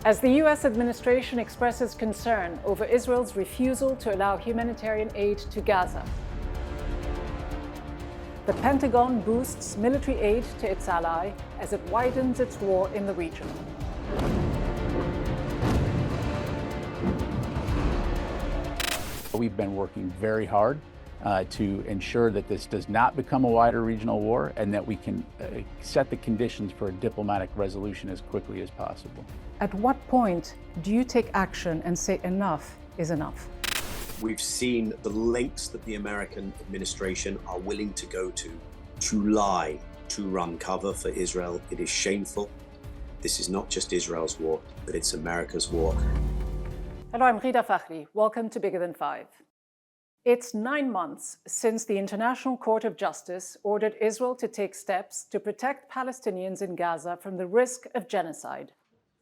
as the U.S. administration expresses concern over Israel's refusal to allow humanitarian aid to Gaza. The Pentagon boosts military aid to its ally as it widens its war in the region. We've been working very hard to ensure that this does not become a wider regional war and that we can set the conditions for a diplomatic resolution as quickly as possible. At what point do you take action and say enough is enough? We've seen the lengths that the American administration are willing to go to lie, to run cover for Israel. It is shameful. This is not just Israel's war, but it's America's war. Hello, I'm Rida Fakhri. Welcome to Bigger Than Five. It's 9 months since the International Court of Justice ordered Israel to take steps to protect Palestinians in Gaza from the risk of genocide.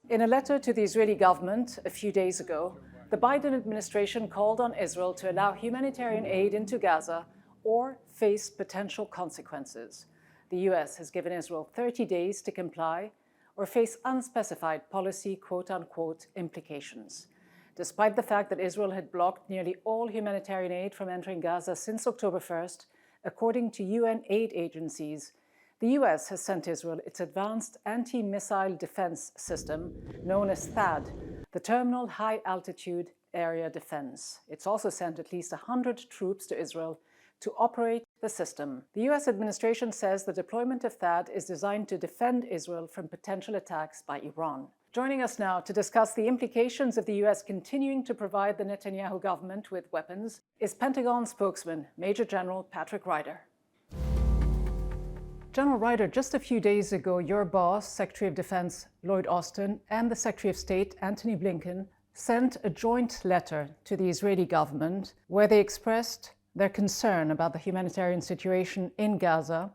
In a letter to the Israeli government a few days ago, the Biden administration called on Israel to allow humanitarian aid into Gaza or face potential consequences. The US has given Israel 30 days to comply or face unspecified policy, quote-unquote, implications. Despite the fact that Israel had blocked nearly all humanitarian aid from entering Gaza since October 1st, according to UN aid agencies, the US has sent Israel its advanced anti-missile defense system, known as THAAD, the Terminal High Altitude Area Defense. It's also sent at least 100 troops to Israel to operate the system. The US administration says the deployment of THAAD is designed to defend Israel from potential attacks by Iran. Joining us now to discuss the implications of the US continuing to provide the Netanyahu government with weapons is Pentagon spokesman Major General Patrick Ryder. General Ryder, just a few days ago, your boss, Secretary of Defense Lloyd Austin, and the Secretary of State, Antony Blinken, sent a joint letter to the Israeli government where they expressed their concern about the humanitarian situation in Gaza,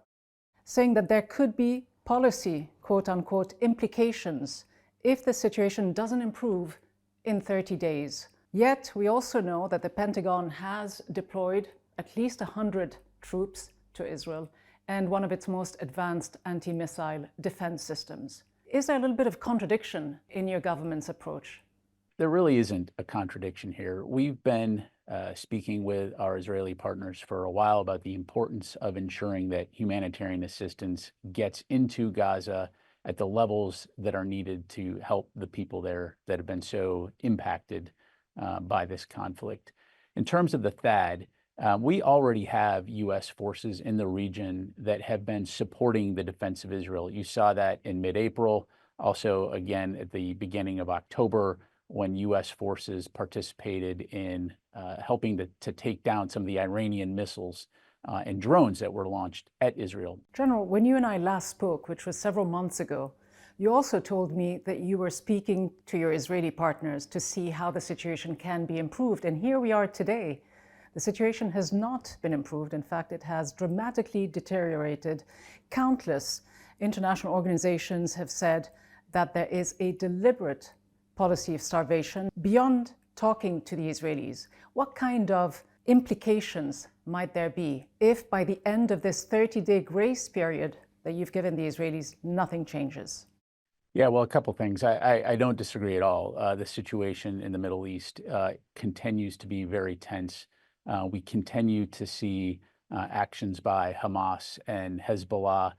saying that there could be policy, quote-unquote, implications if the situation doesn't improve in 30 days. Yet, we also know that the Pentagon has deployed at least 100 troops to Israel and one of its most advanced anti-missile defense systems. Is there a little bit of contradiction in your government's approach? There really isn't a contradiction here. We've been speaking with our Israeli partners for a while about the importance of ensuring that humanitarian assistance gets into Gaza at the levels that are needed to help the people there that have been so impacted by this conflict. In terms of the THAAD, we already have U.S. forces in the region that have been supporting the defense of Israel. You saw that in mid-April, also again at the beginning of October, when U.S. forces participated in helping to take down some of the Iranian missiles and drones that were launched at Israel. General, when you and I last spoke, which was several months ago, you also told me that you were speaking to your Israeli partners to see how the situation can be improved. And here we are today. The situation has not been improved. In fact, it has dramatically deteriorated. Countless international organizations have said that there is a deliberate policy of starvation beyond talking to the Israelis. What kind of implications might there be if by the end of this 30-day grace period that you've given the Israelis, nothing changes? Yeah, well, a couple things. I don't disagree at all. The situation in the Middle East continues to be very tense. We continue to see actions by Hamas and Hezbollah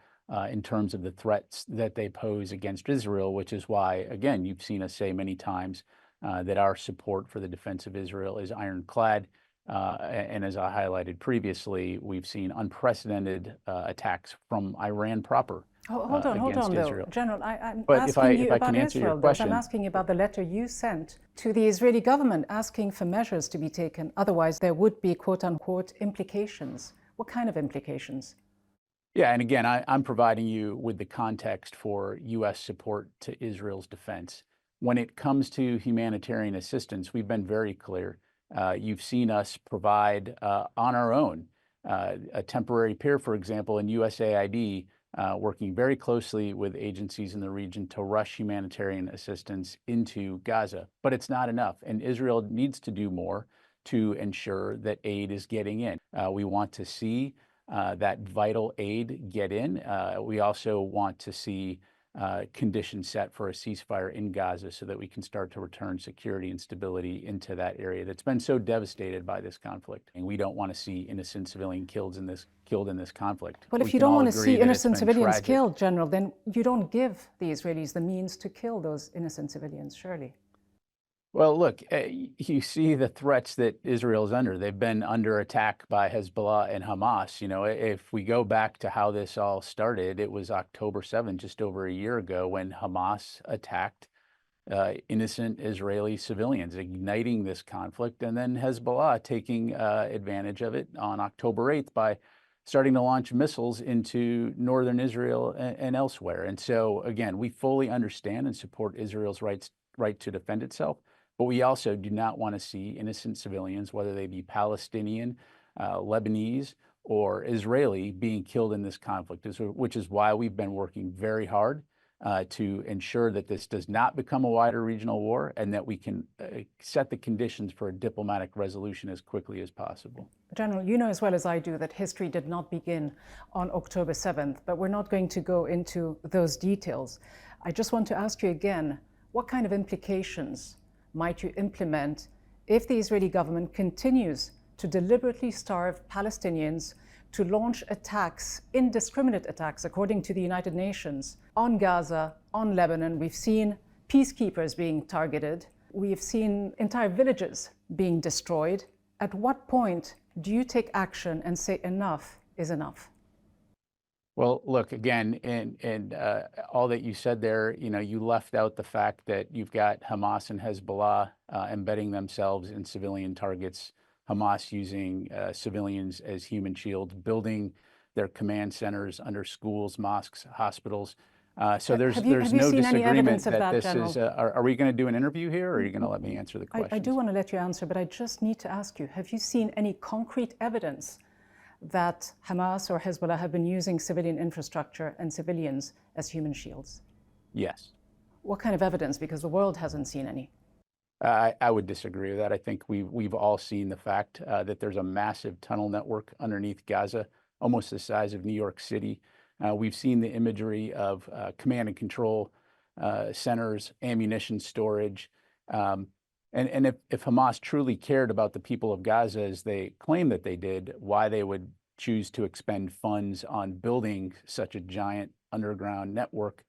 in terms of the threats that they pose against Israel, which is why, again, you've seen us say many times that our support for the defense of Israel is ironclad. And as I highlighted previously, we've seen unprecedented attacks from Iran proper. Hold on, Israel. though. General, I'm But asking you if I about can answer Israel. your question. I'm asking you about the letter you sent to the Israeli government asking for measures to be taken. Otherwise, there would be, quote unquote, implications. What kind of implications? Yeah, and again, I'm providing you with the context for U.S. support to Israel's defense. When it comes to humanitarian assistance, we've been very clear. You've seen us provide on our own a temporary pier, for example, in USAID, working very closely with agencies in the region to rush humanitarian assistance into Gaza. But it's not enough, and Israel needs to do more to ensure that aid is getting in. We want to see that vital aid get in. We also want to see conditions set for a ceasefire in Gaza so that we can start to return security and stability into that area that's been so devastated by this conflict. And we don't want to see innocent civilians killed in this conflict. Well, if you don't want to see innocent civilians killed, General, then you don't give the Israelis the means to kill those innocent civilians, surely. Well, look, you see the threats that Israel's under. They've been under attack by Hezbollah and Hamas. You know, if we go back to how this all started, it was October 7th, just over a year ago, when Hamas attacked innocent Israeli civilians, igniting this conflict, and then Hezbollah taking advantage of it on October 8th by starting to launch missiles into northern Israel and elsewhere. And so, again, we fully understand and support Israel's right to defend itself. But we also do not want to see innocent civilians, whether they be Palestinian, Lebanese, or Israeli, being killed in this conflict, which is why we've been working very hard to ensure that this does not become a wider regional war and that we can set the conditions for a diplomatic resolution as quickly as possible. General, you know as well as I do that history did not begin on October 7th, but we're not going to go into those details. I just want to ask you again, what kind of implications might you implement if the Israeli government continues to deliberately starve Palestinians, to launch attacks, indiscriminate attacks, according to the United Nations, on Gaza, on Lebanon? We've seen peacekeepers being targeted. We've seen entire villages being destroyed. At what point do you take action and say enough is enough? Well, look, again, and all that you said there, you know, you left out the fact that you've got Hamas and Hezbollah embedding themselves in civilian targets, Hamas using civilians as human shields, building their command centers under schools, mosques, hospitals. So there's no disagreement that this is. Are we going to do an interview here, or are you going to let me answer the question? I do want to let you answer, but I just need to ask you, have you seen any concrete evidence that Hamas or Hezbollah have been using civilian infrastructure and civilians as human shields? Yes. What kind of evidence? Because the world hasn't seen any. I would disagree with that. I think we've all seen the fact that there's a massive tunnel network underneath Gaza, almost the size of New York City. We've seen the imagery of command and control centers, ammunition storage. And if Hamas truly cared about the people of Gaza as they claim that they did, why they would choose to expend funds on building such a giant underground network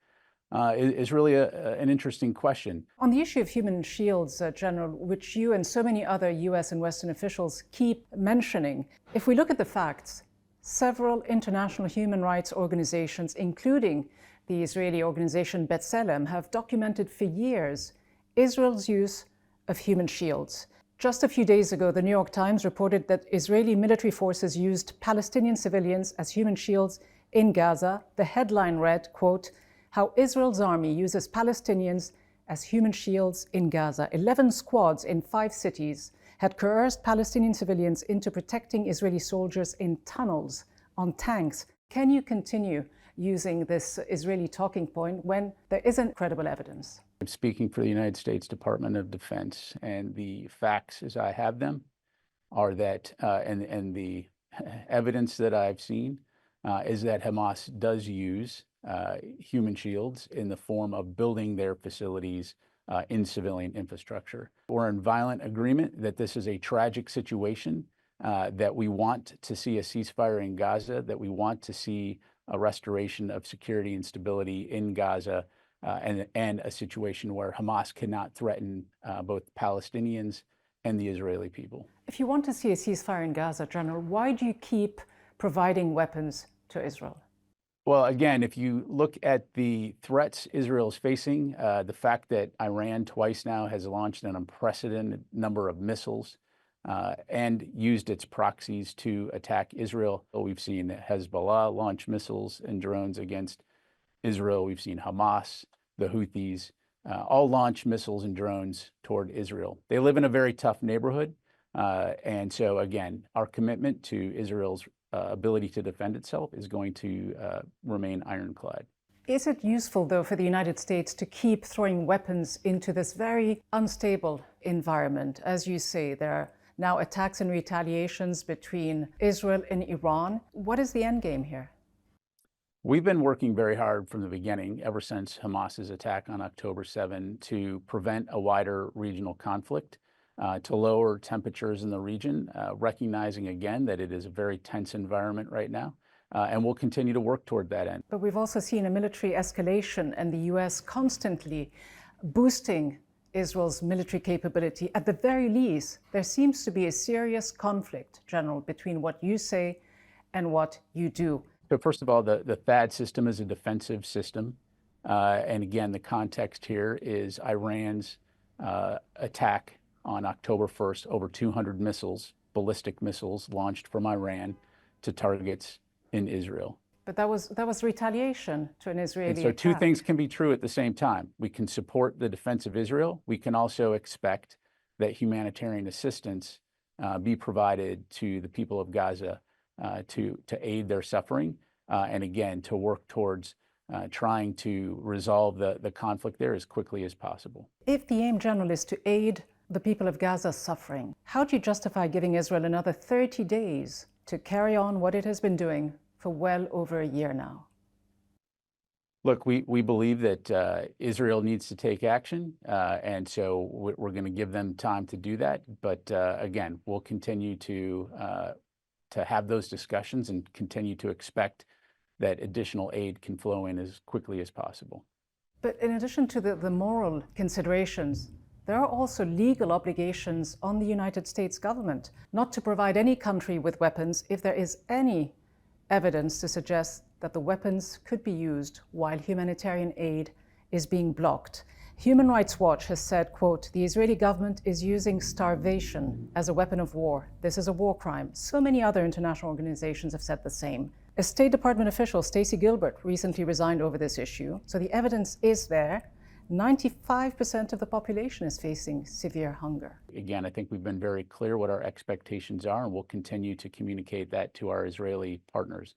is really an interesting question. On the issue of human shields, General, which you and so many other US and Western officials keep mentioning, if we look at the facts, several international human rights organizations, including the Israeli organization B'Tselem, have documented for years Israel's use of human shields. Just a few days ago, the New York Times reported that Israeli military forces used Palestinian civilians as human shields in Gaza. The headline read, quote, "How Israel's army uses Palestinians as human shields in Gaza." 11 squads in 5 cities had coerced Palestinian civilians into protecting Israeli soldiers in tunnels, on tanks. Can you continue using this Israeli talking point when there isn't credible evidence? I'm speaking for the United States Department of Defense, and the facts as I have them are that, and the evidence that I've seen is that Hamas does use human shields in the form of building their facilities in civilian infrastructure. We're in violent agreement that this is a tragic situation, that we want to see a ceasefire in Gaza, that we want to see a restoration of security and stability in Gaza, and a situation where Hamas cannot threaten both Palestinians and the Israeli people. If you want to see a ceasefire in Gaza, General, why do you keep providing weapons to Israel? Well, again, if you look at the threats Israel is facing, the fact that Iran twice now has launched an unprecedented number of missiles and used its proxies to attack Israel. We've seen Hezbollah launch missiles and drones against Israel. We've seen Hamas, the Houthis, all launch missiles and drones toward Israel. They live in a very tough neighborhood. And so, again, our commitment to Israel's ability to defend itself is going to remain ironclad. Is it useful, though, for the United States to keep throwing weapons into this very unstable environment? As you say, there are now attacks and retaliations between Israel and Iran. What is the end game here? We've been working very hard from the beginning, ever since Hamas's attack on October 7, to prevent a wider regional conflict, to lower temperatures in the region, recognizing again that it is a very tense environment right now, and we'll continue to work toward that end. But we've also seen a military escalation and the US constantly boosting Israel's military capability. At the very least, there seems to be a serious conflict, General, between what you say and what you do. So first of all, the THAAD system is a defensive system. And again, the context here is Iran's attack on October 1st, over 200 missiles, ballistic missiles launched from Iran to targets in Israel. But that was retaliation to an Israeli And so attack. two things can be true at the same time. We can support the defense of Israel. We can also expect that humanitarian assistance be provided to the people of Gaza to aid their suffering, and again, to work towards trying to resolve the conflict there as quickly as possible. If the aim, General, is to aid the people of Gaza's suffering, how do you justify giving Israel another 30 days to carry on what it has been doing for well over a year now? Look, we believe that Israel needs to take action, and so we're going to give them time to do that. But again, we'll continue to have those discussions and continue to expect that additional aid can flow in as quickly as possible. But in addition to the moral considerations, there are also legal obligations on the United States government not to provide any country with weapons if there is any evidence to suggest that the weapons could be used while humanitarian aid is being blocked. Human Rights Watch has said, quote, "The Israeli government is using starvation as a weapon of war. This is a war crime." So many other international organizations have said the same. A State Department official, Stacey Gilbert, recently resigned over this issue. So the evidence is there. 95% of the population is facing severe hunger. Again, I think we've been very clear what our expectations are, and we'll continue to communicate that to our Israeli partners.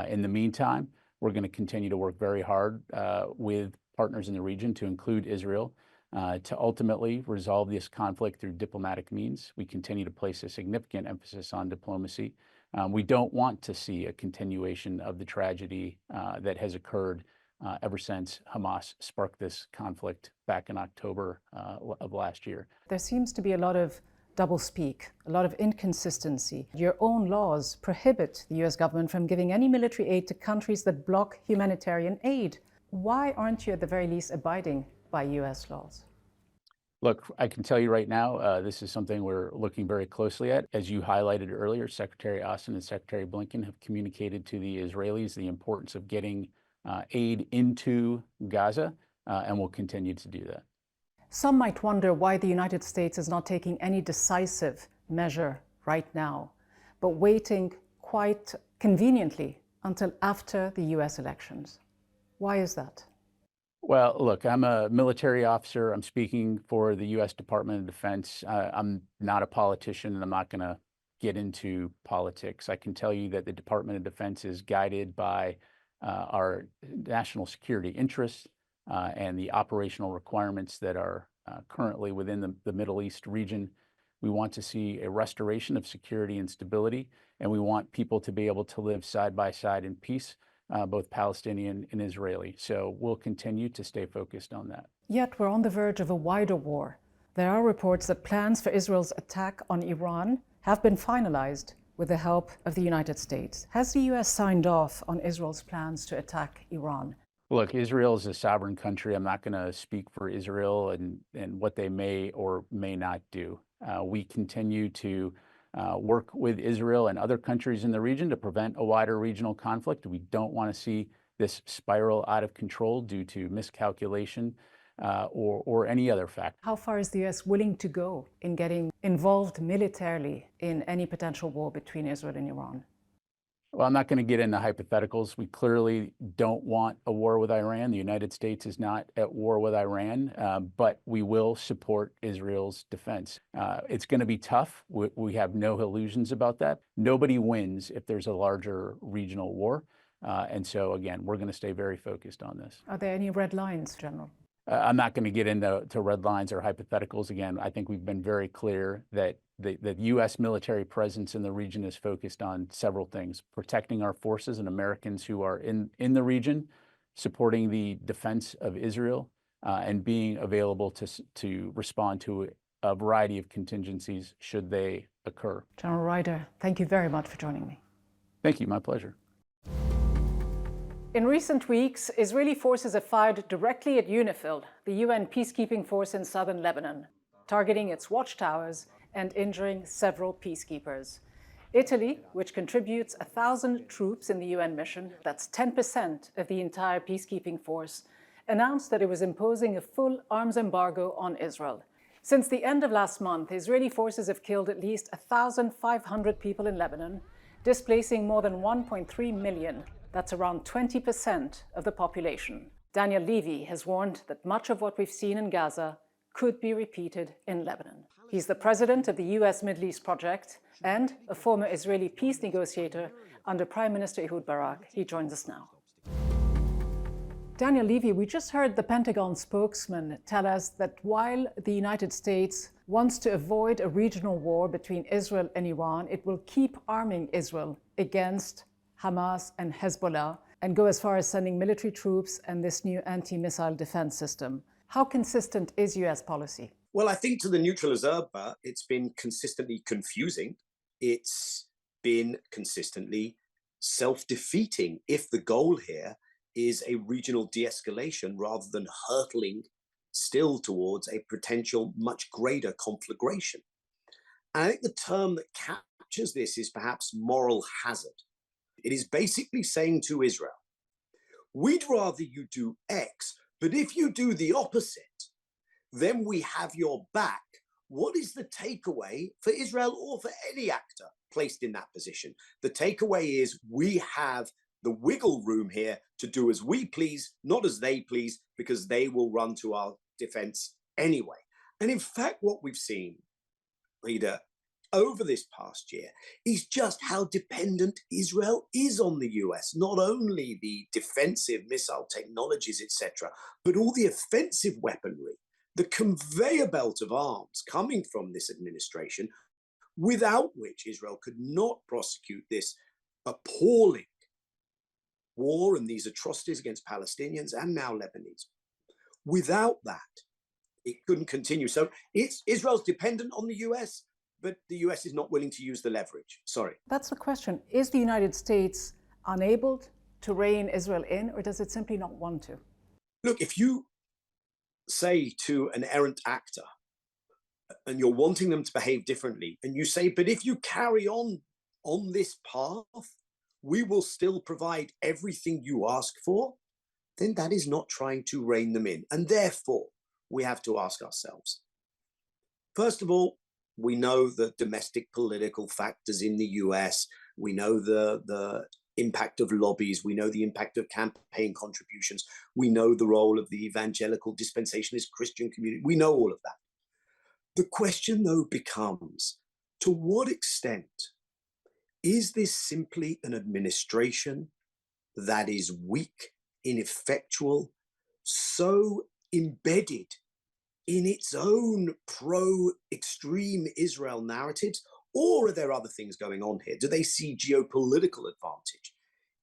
In the meantime, we're going to continue to work very hard with partners in the region, to include Israel, to ultimately resolve this conflict through diplomatic means. We continue to place a significant emphasis on diplomacy. We don't want to see a continuation of the tragedy that has occurred ever since Hamas sparked this conflict back in October of last year. There seems to be a lot of doublespeak, a lot of inconsistency. Your own laws prohibit the US government from giving any military aid to countries that block humanitarian aid. Why aren't you at the very least abiding by US laws? Look, I can tell you right now, this is something we're looking very closely at. As you highlighted earlier, Secretary Austin and Secretary Blinken have communicated to the Israelis the importance of getting aid into Gaza, and we'll continue to do that. Some might wonder why the United States is not taking any decisive measure right now, but waiting quite conveniently until after the US elections. Why is that? Well, look, I'm a military officer. I'm speaking for the U.S. Department of Defense. I'm not a politician, and I'm not going to get into politics. I can tell you that the Department of Defense is guided by our national security interests and the operational requirements that are currently within the Middle East region. We want to see a restoration of security and stability, and we want people to be able to live side by side in peace, both Palestinian and Israeli. So we'll continue to stay focused on that. Yet we're on the verge of a wider war. There are reports that plans for Israel's attack on Iran have been finalized with the help of the United States. Has the US signed off on Israel's plans to attack Iran? Look, Israel is a sovereign country. I'm not going to speak for Israel and what they may or may not do. We continue to work with Israel and other countries in the region to prevent a wider regional conflict. We don't want to see this spiral out of control due to miscalculation or any other factor. How far is the US willing to go in getting involved militarily in any potential war between Israel and Iran? Well, I'm not going to get into hypotheticals. We clearly don't want a war with Iran. The United States is not at war with Iran, but we will support Israel's defense. It's going to be tough. We have no illusions about that. Nobody wins if there's a larger regional war. And so, again, we're going to stay very focused on this. Are there any red lines, General? I'm not going to get into red lines or hypotheticals. Again, I think we've been very clear that the U.S. military presence in the region is focused on several things: protecting our forces and Americans who are in the region, supporting the defense of Israel, and being available to respond to a variety of contingencies should they occur. General Ryder, thank you very much for joining me. Thank you. My pleasure. In recent weeks, Israeli forces have fired directly at UNIFIL, the UN peacekeeping force in southern Lebanon, targeting its watchtowers and injuring several peacekeepers. Italy, which contributes 1,000 troops in the UN mission, that's 10% of the entire peacekeeping force, announced that it was imposing a full arms embargo on Israel. Since the end of last month, Israeli forces have killed at least 1,500 people in Lebanon, displacing more than 1.3 million. That's around 20% of the population. Daniel Levy has warned that much of what we've seen in Gaza could be repeated in Lebanon. He's the president of the US Middle East Project and a former Israeli peace negotiator under Prime Minister Ehud Barak. He joins us now. Daniel Levy, we just heard the Pentagon spokesman tell us that while the United States wants to avoid a regional war between Israel and Iran, it will keep arming Israel against Hamas and Hezbollah and go as far as sending military troops and this new anti-missile defense system. How consistent is US policy? Well, I think to the neutral observer, it's been consistently confusing. It's been consistently self-defeating if the goal here is a regional de-escalation rather than hurtling still towards a potential much greater conflagration. And I think the term that captures this is perhaps moral hazard. It is basically saying to Israel, we'd rather you do X, but if you do the opposite, then we have your back. What is the takeaway for Israel or for any actor placed in that position? The takeaway is we have the wiggle room here to do as we please, not as they please, because they will run to our defense anyway. And in fact, what we've seen, Leader, over this past year is just how dependent Israel is on the US, not only the defensive missile technologies, etc., but all the offensive weaponry, the conveyor belt of arms coming from this administration, without which Israel could not prosecute this appalling war and these atrocities against Palestinians and now Lebanese. Without that, it couldn't continue. So Israel's dependent on the US, but the US is not willing to use the leverage. Sorry. That's the question. Is the United States unable to rein Israel in, or does it simply not want to? Look, if you say to an errant actor, and you're wanting them to behave differently, and you say, but if you carry on this path, we will still provide everything you ask for, then that is not trying to rein them in. And therefore, we have to ask ourselves, first of all, we know the domestic political factors in the US. We know the impact of lobbies. We know the impact of campaign contributions. We know the role of the evangelical dispensationalist Christian community. We know all of that. The question, though, becomes, to what extent is this simply an administration that is weak, ineffectual, so embedded in its own pro-extreme Israel narratives, or are there other things going on here? Do they see geopolitical advantage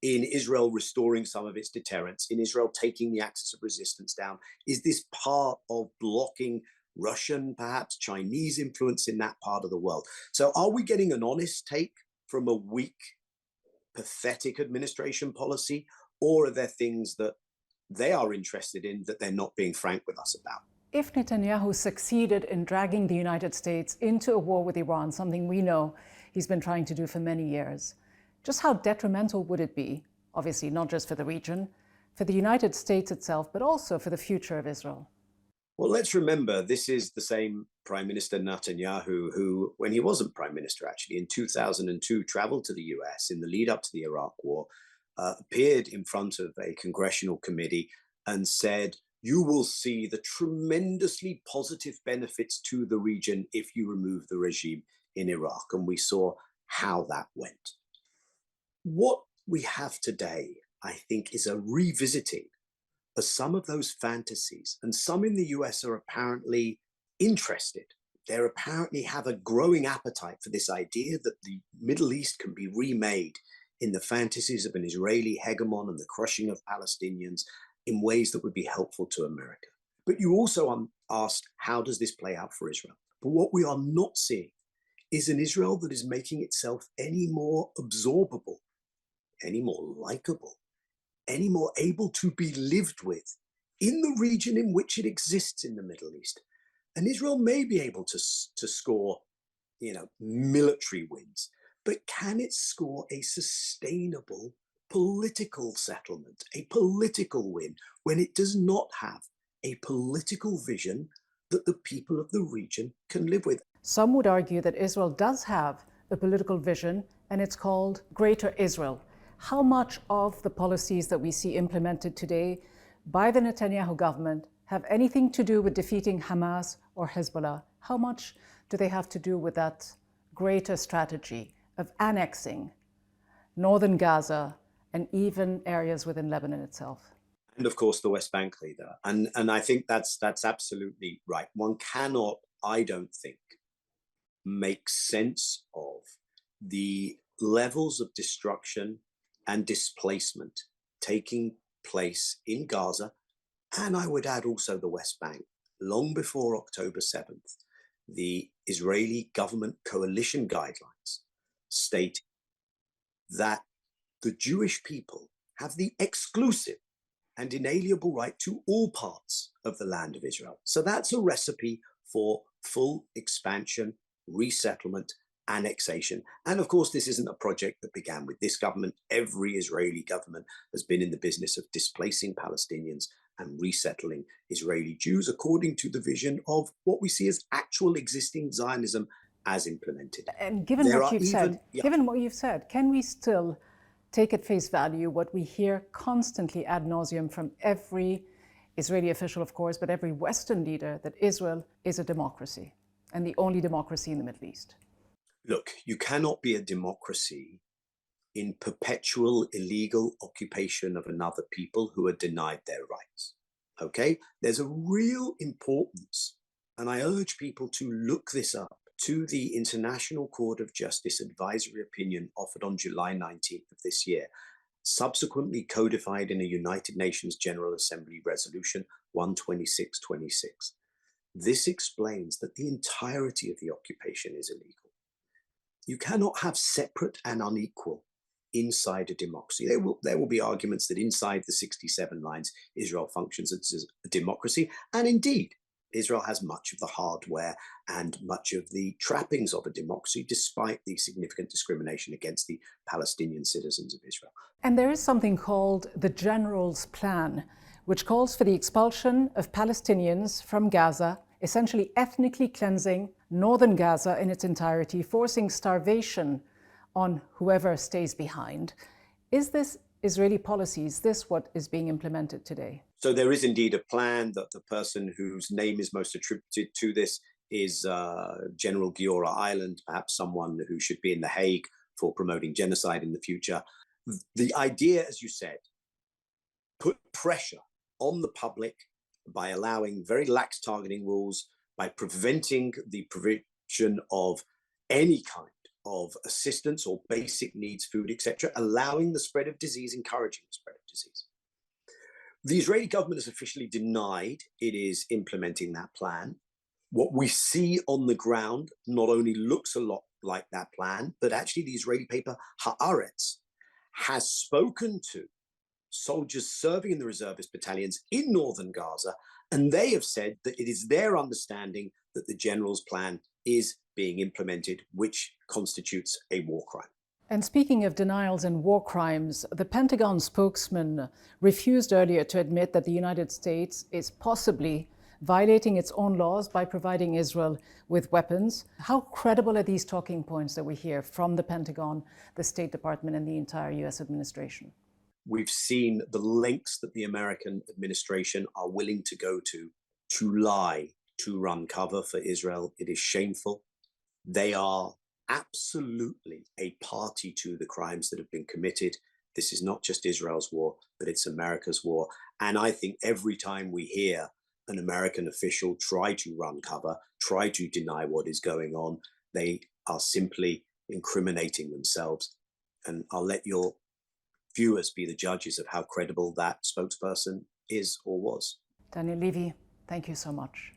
in Israel restoring some of its deterrence, in Israel taking the axis of resistance down? Is this part of blocking Russian, perhaps Chinese influence in that part of the world? So are we getting an honest take from a weak, pathetic administration policy, or are there things that they are interested in that they're not being frank with us about? If Netanyahu succeeded in dragging the United States into a war with Iran, something we know he's been trying to do for many years, just how detrimental would it be, obviously not just for the region, for the United States itself, but also for the future of Israel? Well, let's remember, this is the same Prime Minister Netanyahu who, when he wasn't Prime Minister, actually, in 2002, traveled to the US in the lead up to the Iraq War, appeared in front of a congressional committee and said, you will see the tremendously positive benefits to the region if you remove the regime in Iraq. And we saw how that went. What we have today, I think, is a revisiting of some of those fantasies. And some in the US are apparently interested they apparently have a growing appetite for this idea that the Middle East can be remade in the fantasies of an Israeli hegemon and the crushing of Palestinians in ways that would be helpful to America. But you also asked, how does this play out for Israel? But what we are not seeing is an Israel that is making itself any more absorbable, any more likable, any more able to be lived with in the region in which it exists in the Middle East. And Israel may be able to score, military wins, but can it score a sustainable political settlement, a political win, when it does not have a political vision that the people of the region can live with? Some would argue that Israel does have a political vision, and it's called Greater Israel. How much of the policies that we see implemented today by the Netanyahu government have anything to do with defeating Hamas or Hezbollah? How much do they have to do with that greater strategy of annexing northern Gaza and even areas within Lebanon itself? And of course, the West Bank leader. And I think that's absolutely right. One cannot, I don't think, make sense of the levels of destruction and displacement taking place in Gaza, and I would add also the West Bank, long before October 7th. The Israeli government coalition guidelines state that the Jewish people have the exclusive and inalienable right to all parts of the land of Israel. So that's a recipe for full expansion, resettlement, annexation. And of course, this isn't a project that began with this government. Every Israeli government has been in the business of displacing Palestinians and resettling Israeli Jews according to the vision of what we see as actual existing Zionism as implemented. And given what you've said, can we still take at face value what we hear constantly ad nauseum from every Israeli official, of course, but every Western leader, that Israel is a democracy and the only democracy in the Middle East? Look, you cannot be a democracy in perpetual illegal occupation of another people who are denied their rights. Okay? There's a real importance, and I urge people to look this up, to the International Court of Justice advisory opinion offered on July 19th of this year, subsequently codified in a United Nations General Assembly Resolution 12626. This explains that the entirety of the occupation is illegal. You cannot have separate and unequal inside a democracy. There will be arguments that inside the 67 lines, Israel functions as a democracy. And indeed, Israel has much of the hardware and much of the trappings of a democracy, despite the significant discrimination against the Palestinian citizens of Israel. And there is something called the General's Plan, which calls for the expulsion of Palestinians from Gaza, essentially ethnically cleansing northern Gaza in its entirety, forcing starvation on whoever stays behind. Is this Israeli policy? Is this what is being implemented today? So there is indeed a plan. That the person whose name is most attributed to this is General Giora Island, perhaps someone who should be in The Hague for promoting genocide in the future. The idea, as you said, put pressure on the public by allowing very lax targeting rules, by preventing the provision of any kind of assistance or basic needs, food, etc., allowing the spread of disease, encouraging the spread of disease. The Israeli government has officially denied it is implementing that plan. What we see on the ground not only looks a lot like that plan, but actually the Israeli paper Haaretz has spoken to soldiers serving in the reservist battalions in northern Gaza, and they have said that it is their understanding that the general's plan is being implemented, which constitutes a war crime. And speaking of denials and war crimes, the Pentagon spokesman refused earlier to admit that the United States is possibly violating its own laws by providing Israel with weapons. How credible are these talking points that we hear from the Pentagon, the State Department, and the entire US administration? We've seen the lengths that the American administration are willing to go to lie, to run cover for Israel. It is shameful. They are absolutely a party to the crimes that have been committed. This is not just Israel's war, but it's America's war. And I think every time we hear an American official try to run cover, try to deny what is going on, they are simply incriminating themselves. And I'll let your viewers be the judges of how credible that spokesperson is or was. Daniel Levy, thank you so much.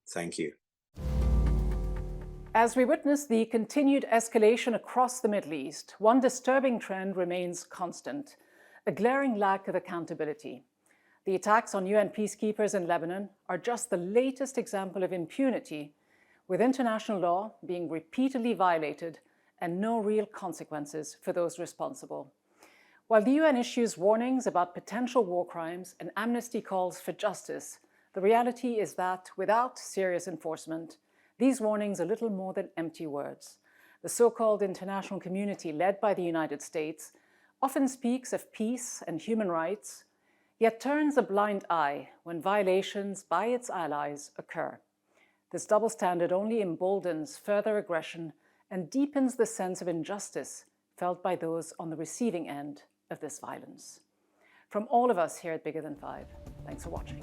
Thank you. As we witness the continued escalation across the Middle East, one disturbing trend remains constant: a glaring lack of accountability. The attacks on UN peacekeepers in Lebanon are just the latest example of impunity, with international law being repeatedly violated and no real consequences for those responsible. While the UN issues warnings about potential war crimes and amnesty calls for justice, the reality is that without serious enforcement, these warnings are little more than empty words. The so-called international community, led by the United States, often speaks of peace and human rights, yet turns a blind eye when violations by its allies occur. This double standard only emboldens further aggression and deepens the sense of injustice felt by those on the receiving end of this violence. From all of us here at Bigger Than 5, thanks for watching.